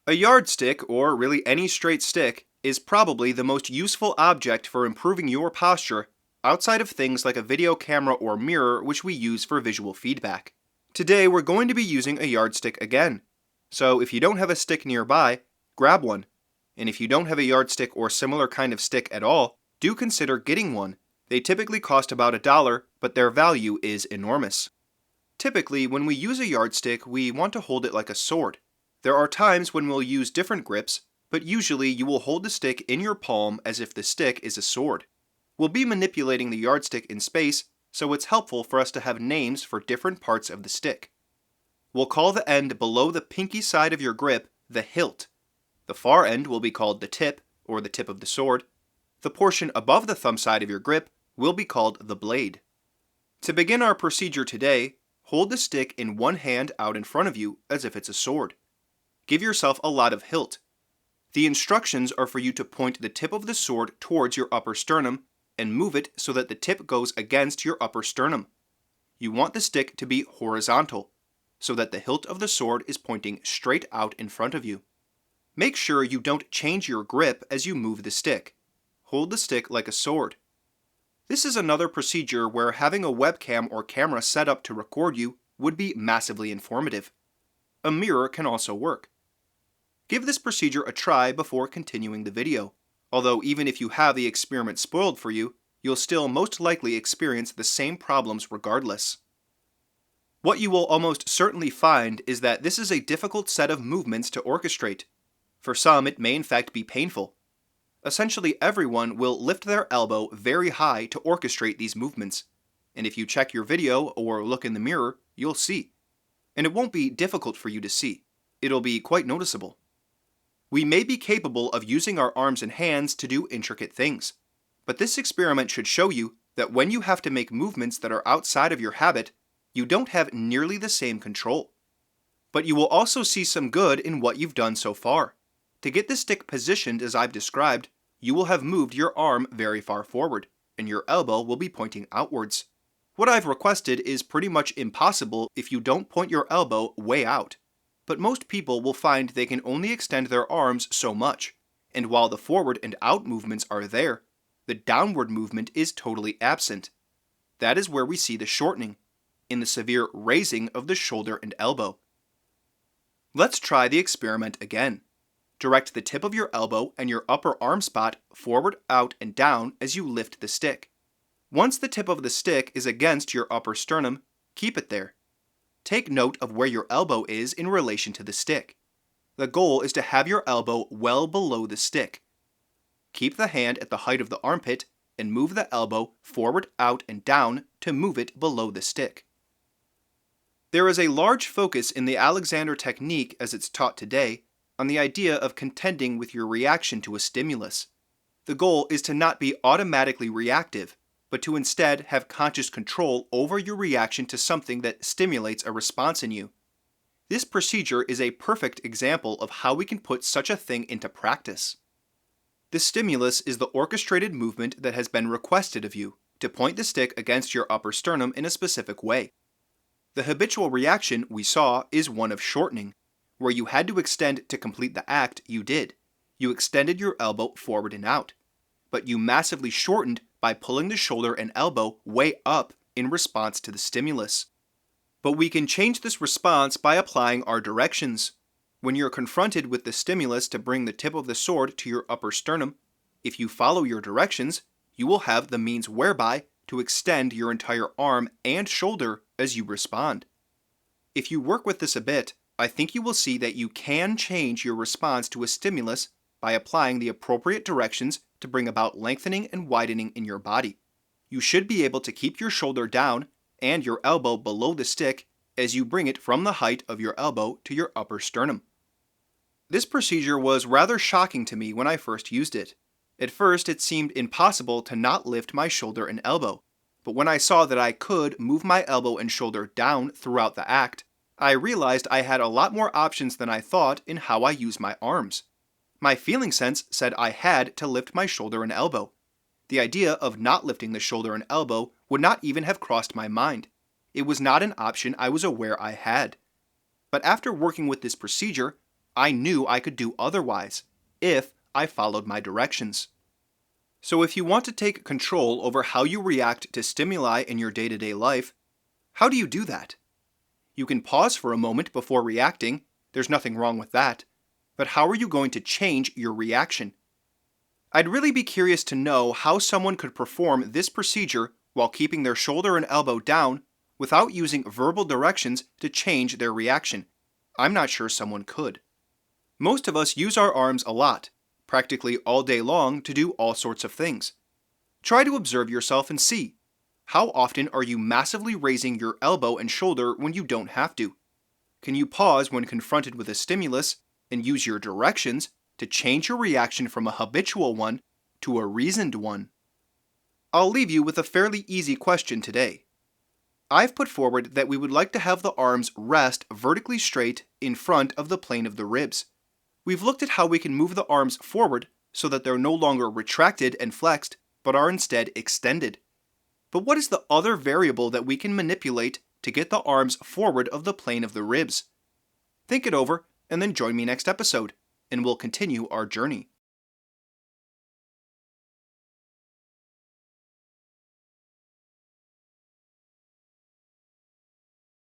A yardstick, or really any straight stick, is probably the most useful object for improving your posture outside of things like a video camera or mirror which we use for visual feedback. Today we're going to be using a yardstick again. So if you don't have a stick nearby, grab one. And if you don't have a yardstick or similar kind of stick at all, do consider getting one. They typically cost about $1, but their value is enormous. Typically, when we use a yardstick, we want to hold it like a sword. There are times when we'll use different grips, but usually you will hold the stick in your palm as if the stick is a sword. We'll be manipulating the yardstick in space, so it's helpful for us to have names for different parts of the stick. We'll call the end below the pinky side of your grip the hilt. The far end will be called the tip, or the tip of the sword. The portion above the thumb side of your grip will be called the blade. To begin our procedure today, hold the stick in one hand out in front of you as if it's a sword. Give yourself a lot of hilt. The instructions are for you to point the tip of the sword towards your upper sternum and move it so that the tip goes against your upper sternum. You want the stick to be horizontal, so that the hilt of the sword is pointing straight out in front of you. Make sure you don't change your grip as you move the stick. Hold the stick like a sword. This is another procedure where having a webcam or camera set up to record you would be massively informative. A mirror can also work. Give this procedure a try before continuing the video, although even if you have the experiment spoiled for you, you'll still most likely experience the same problems regardless. What you will almost certainly find is that this is a difficult set of movements to orchestrate. For some, it may in fact be painful. Essentially everyone will lift their elbow very high to orchestrate these movements, and if you check your video or look in the mirror, you'll see. And it won't be difficult for you to see. It'll be quite noticeable. We may be capable of using our arms and hands to do intricate things, but this experiment should show you that when you have to make movements that are outside of your habit, you don't have nearly the same control. But you will also see some good in what you've done so far. To get the stick positioned as I've described, you will have moved your arm very far forward, and your elbow will be pointing outwards. What I've requested is pretty much impossible if you don't point your elbow way out. But most people will find they can only extend their arms so much, and while the forward and out movements are there, the downward movement is totally absent. That is where we see the shortening, in the severe raising of the shoulder and elbow. Let's try the experiment again. Direct the tip of your elbow and your upper arm spot forward, out, and down as you lift the stick. Once the tip of the stick is against your upper sternum, keep it there. Take note of where your elbow is in relation to the stick. The goal is to have your elbow well below the stick. Keep the hand at the height of the armpit and move the elbow forward, out, and down to move it below the stick. There is a large focus in the Alexander technique as it's taught today on the idea of contending with your reaction to a stimulus. The goal is to not be automatically reactive, but to instead have conscious control over your reaction to something that stimulates a response in you. This procedure is a perfect example of how we can put such a thing into practice. The stimulus is the orchestrated movement that has been requested of you, to point the stick against your upper sternum in a specific way. The habitual reaction we saw is one of shortening, where you had to extend to complete the act you did. You extended your elbow forward and out, but you massively shortened by pulling the shoulder and elbow way up in response to the stimulus. But we can change this response by applying our directions. When you're confronted with the stimulus to bring the tip of the sword to your upper sternum, if you follow your directions, you will have the means whereby to extend your entire arm and shoulder as you respond. If you work with this a bit, I think you will see that you can change your response to a stimulus by applying the appropriate directions to bring about lengthening and widening in your body. You should be able to keep your shoulder down and your elbow below the stick as you bring it from the height of your elbow to your upper sternum. This procedure was rather shocking to me when I first used it. At first, it seemed impossible to not lift my shoulder and elbow, but when I saw that I could move my elbow and shoulder down throughout the act, I realized I had a lot more options than I thought in how I use my arms. My feeling sense said I had to lift my shoulder and elbow. The idea of not lifting the shoulder and elbow would not even have crossed my mind. It was not an option I was aware I had. But after working with this procedure, I knew I could do otherwise, if I followed my directions. So if you want to take control over how you react to stimuli in your day-to-day life, how do you do that? You can pause for a moment before reacting, there's nothing wrong with that, but how are you going to change your reaction? I'd really be curious to know how someone could perform this procedure while keeping their shoulder and elbow down without using verbal directions to change their reaction. I'm not sure someone could. Most of us use our arms a lot, practically all day long, to do all sorts of things. Try to observe yourself and see. How often are you massively raising your elbow and shoulder when you don't have to? Can you pause when confronted with a stimulus and use your directions to change your reaction from a habitual one to a reasoned one? I'll leave you with a fairly easy question today. I've put forward that we would like to have the arms rest vertically straight in front of the plane of the ribs. We've looked at how we can move the arms forward so that they're no longer retracted and flexed, but are instead extended. But what is the other variable that we can manipulate to get the arms forward of the plane of the ribs? Think it over and then join me next episode, and we'll continue our journey.